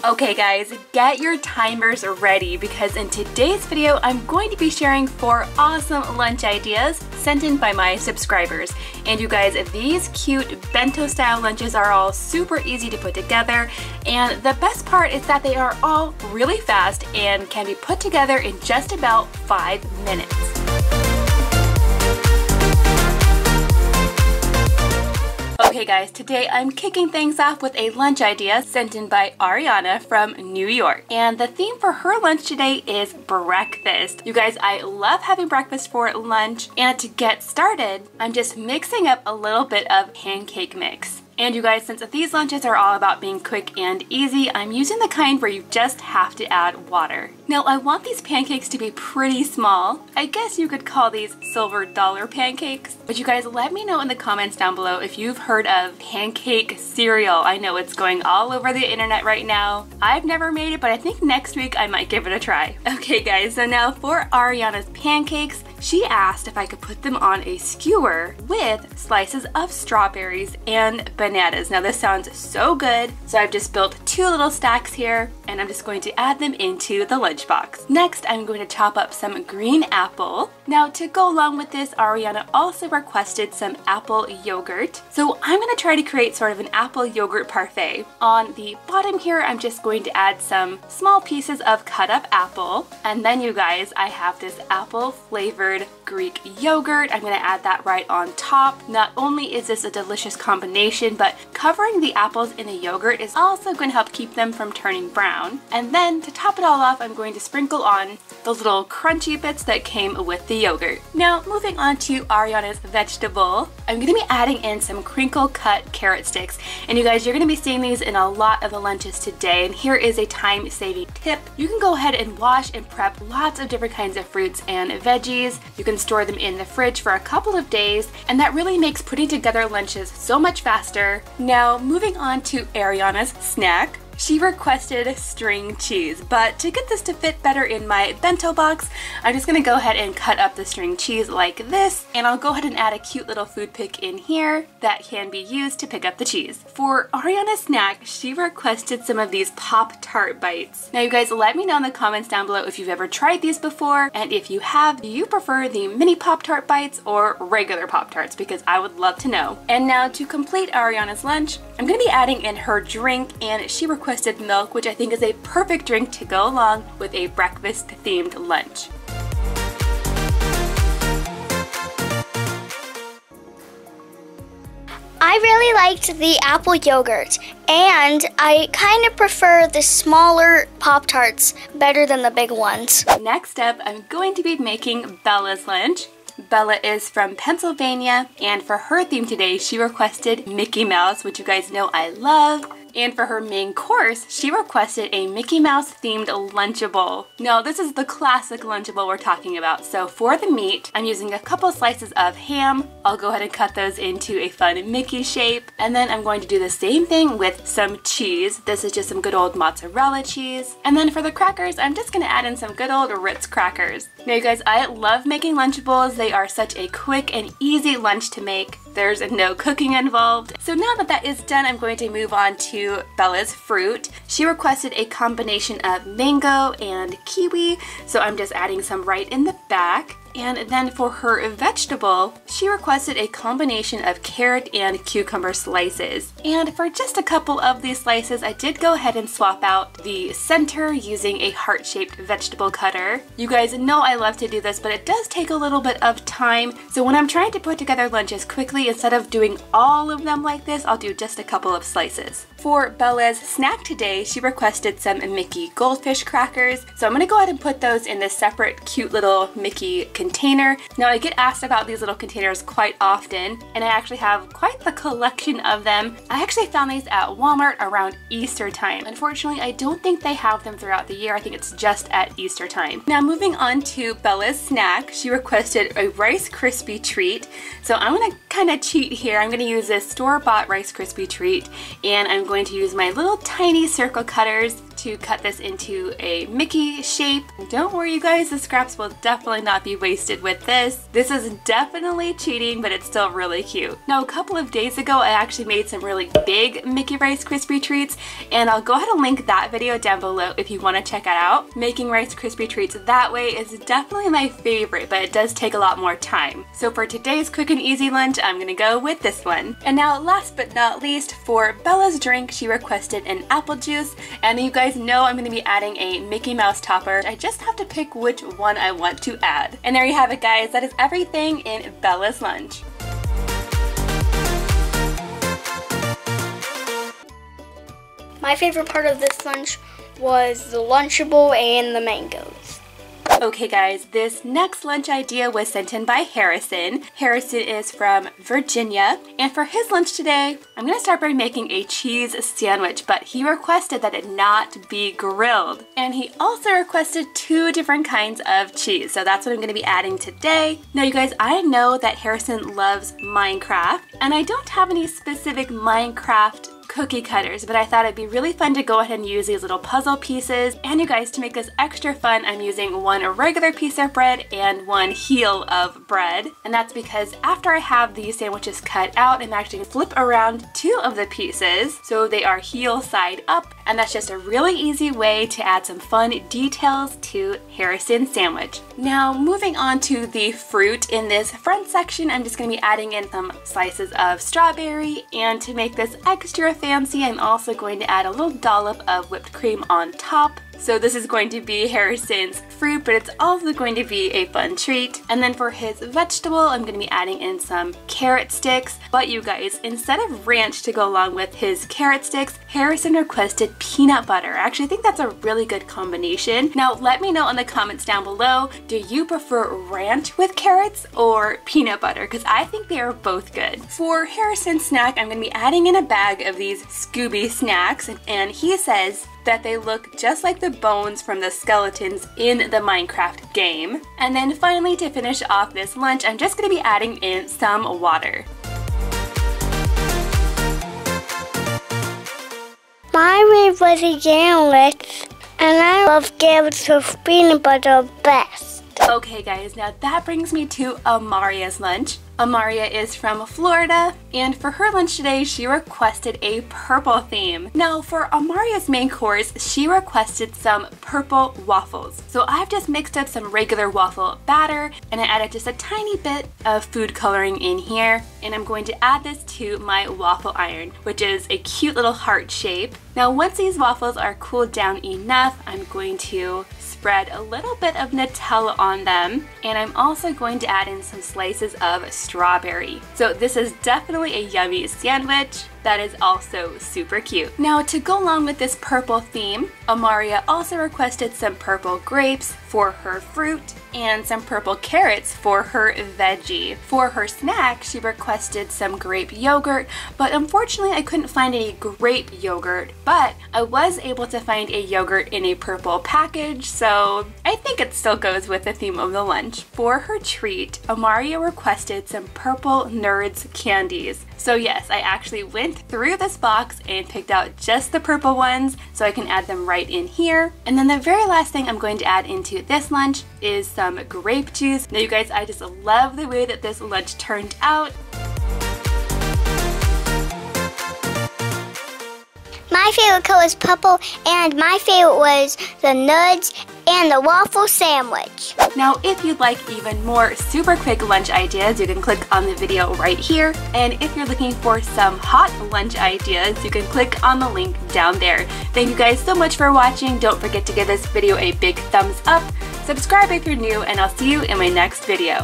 Okay guys, get your timers ready because in today's video I'm going to be sharing 4 awesome lunch ideas sent in by my subscribers. And you guys, these cute bento style lunches are all super easy to put together, and the best part is that they are all really fast and can be put together in just about 5 minutes. Okay guys, today I'm kicking things off with a lunch idea sent in by Ariana from New York. And the theme for her lunch today is breakfast. You guys, I love having breakfast for lunch, and to get started, I'm just mixing up a little bit of pancake mix. And you guys, since these lunches are all about being quick and easy, I'm using the kind where you just have to add water. Now, I want these pancakes to be pretty small. I guess you could call these silver dollar pancakes. But you guys, let me know in the comments down below if you've heard of pancake cereal. I know it's going all over the internet right now. I've never made it, but I think next week I might give it a try. Okay guys, so now for Ariana's pancakes, she asked if I could put them on a skewer with slices of strawberries and bananas. Now this sounds so good, so I've just built 2 little stacks here, and I'm just going to add them into the lunchbox. Next, I'm going to chop up some green apple. Now to go along with this, Ariana also requested some apple yogurt. So I'm going to try to create sort of an apple yogurt parfait. On the bottom here, I'm just going to add some small pieces of cut up apple. And then you guys, I have this apple flavored Greek yogurt. I'm going to add that right on top. Not only is this a delicious combination, but covering the apples in the yogurt is also going to help keep them from turning brown. And then to top it all off, I'm going to sprinkle on those little crunchy bits that came with the yogurt. Now moving on to Ariana's vegetable, I'm going to be adding in some crinkle cut carrot sticks. And you guys, you're going to be seeing these in a lot of the lunches today. And here is a time-saving tip. You can go ahead and wash and prep lots of different kinds of fruits and veggies. You can store them in the fridge for a couple of days, and that really makes putting together lunches so much faster. Now moving on to Ariana's snack. She requested string cheese, but to get this to fit better in my bento box, I'm just gonna go ahead and cut up the string cheese like this, and I'll go ahead and add a cute little food pick in here that can be used to pick up the cheese. For Ariana's snack, she requested some of these Pop-Tart bites. Now you guys, let me know in the comments down below if you've ever tried these before, and if you have, do you prefer the mini Pop-Tart bites or regular Pop-Tarts, because I would love to know. And now to complete Ariana's lunch, I'm gonna be adding in her drink, and she requested milk, which I think is a perfect drink to go along with a breakfast-themed lunch. I really liked the apple yogurt, and I kind of prefer the smaller Pop-Tarts better than the big ones. Next up, I'm going to be making Bella's lunch. Bella is from Pennsylvania, and for her theme today, she requested Mickey Mouse, which you guys know I love. And for her main course, she requested a Mickey Mouse themed Lunchable. Now this is the classic Lunchable we're talking about. So for the meat, I'm using a couple slices of ham. I'll go ahead and cut those into a fun Mickey shape. And then I'm going to do the same thing with some cheese. This is just some good old mozzarella cheese. And then for the crackers, I'm just gonna add in some good old Ritz crackers. Now you guys, I love making Lunchables. They are such a quick and easy lunch to make. There's no cooking involved. So now that that is done, I'm going to move on to Bella's fruit. She requested a combination of mango and kiwi, so I'm just adding some right in the back. And then for her vegetable, she requested a combination of carrot and cucumber slices. And for just a couple of these slices, I did go ahead and swap out the center using a heart-shaped vegetable cutter. You guys know I love to do this, but it does take a little bit of time. So when I'm trying to put together lunches quickly, instead of doing all of them like this, I'll do just a couple of slices. For Bella's snack today, she requested some Mickey goldfish crackers. So I'm gonna go ahead and put those in this separate cute little Mickey container. Now I get asked about these little containers quite often, and I actually have quite the collection of them. I actually found these at Walmart around Easter time. Unfortunately, I don't think they have them throughout the year. I think it's just at Easter time. Now moving on to Bella's snack, she requested a Rice Krispie treat. So I'm gonna kind of cheat here. I'm gonna use this store-bought Rice Krispie treat, and I'm going to use my little tiny circle cutters to cut this into a Mickey shape. Don't worry you guys, the scraps will definitely not be wasted with this. This is definitely cheating, but it's still really cute. Now a couple of days ago I actually made some really big Mickey Rice Krispie treats, and I'll go ahead and link that video down below if you want to check it out. Making Rice Krispie treats that way is definitely my favorite, but it does take a lot more time. So for today's quick and easy lunch, I'm gonna go with this one. And now last but not least, for Bella's drink, she requested an apple juice, and you guys know I'm gonna be adding a Mickey Mouse topper. I just have to pick which one I want to add. And there you have it guys, that is everything in Bella's lunch. My favorite part of this lunch was the Lunchable and the mangoes. Okay guys, this next lunch idea was sent in by Harrison. Harrison is from Virginia, and for his lunch today, I'm gonna start by making a cheese sandwich, but he requested that it not be grilled. And he also requested 2 different kinds of cheese, so that's what I'm gonna be adding today. Now you guys, I know that Harrison loves Minecraft, and I don't have any specific Minecraft cookie cutters, but I thought it'd be really fun to go ahead and use these little puzzle pieces. And you guys, to make this extra fun, I'm using 1 regular piece of bread and 1 heel of bread. And that's because after I have these sandwiches cut out, I'm actually gonna flip around 2 of the pieces so they are heel side up, and that's just a really easy way to add some fun details to Harrison's sandwich. Now moving on to the fruit in this front section, I'm just gonna be adding in some slices of strawberry, and to make this extra fancy, I'm also going to add a little dollop of whipped cream on top. So this is going to be Harrison's fruit, but it's also going to be a fun treat. And then for his vegetable, I'm going to be adding in some carrot sticks. But you guys, instead of ranch to go along with his carrot sticks, Harrison requested peanut butter. Actually, I think that's a really good combination. Now, let me know in the comments down below, do you prefer ranch with carrots or peanut butter? Because I think they are both good. For Harrison's snack, I'm going to be adding in a bag of these Scooby snacks, and he says that they look just like the bones from the skeletons in the Minecraft game. And then finally, to finish off this lunch, I'm just going to be adding in some water. My favorite was sandwich, and I love carrots with peanut butter best. Okay guys, now that brings me to Amaria's lunch. Amaria is from Florida, and for her lunch today, she requested a purple theme. Now for Amaria's main course, she requested some purple waffles. So I've just mixed up some regular waffle batter, and I added just a tiny bit of food coloring in here, and I'm going to add this to my waffle iron, which is a cute little heart shape. Now once these waffles are cooled down enough, I'm going to spread a little bit of Nutella on them, and I'm also going to add in some slices of strawberry. So this is definitely a yummy sandwich that is also super cute. Now to go along with this purple theme, Amaria also requested some purple grapes for her fruit and some purple carrots for her veggie. For her snack, she requested some grape yogurt, but unfortunately I couldn't find any grape yogurt, but I was able to find a yogurt in a purple package, so I think it still goes with the theme of the lunch. For her treat, Amaria requested some purple Nerds candies. So yes, I actually went through this box and picked out just the purple ones so I can add them right in here. And then the very last thing I'm going to add into this lunch is some grape juice. Now you guys, I just love the way that this lunch turned out. My favorite color is purple, and my favorite was the nuts and the waffle sandwich. Now, if you'd like even more super quick lunch ideas, you can click on the video right here. And if you're looking for some hot lunch ideas, you can click on the link down there. Thank you guys so much for watching. Don't forget to give this video a big thumbs up. Subscribe if you're new, and I'll see you in my next video.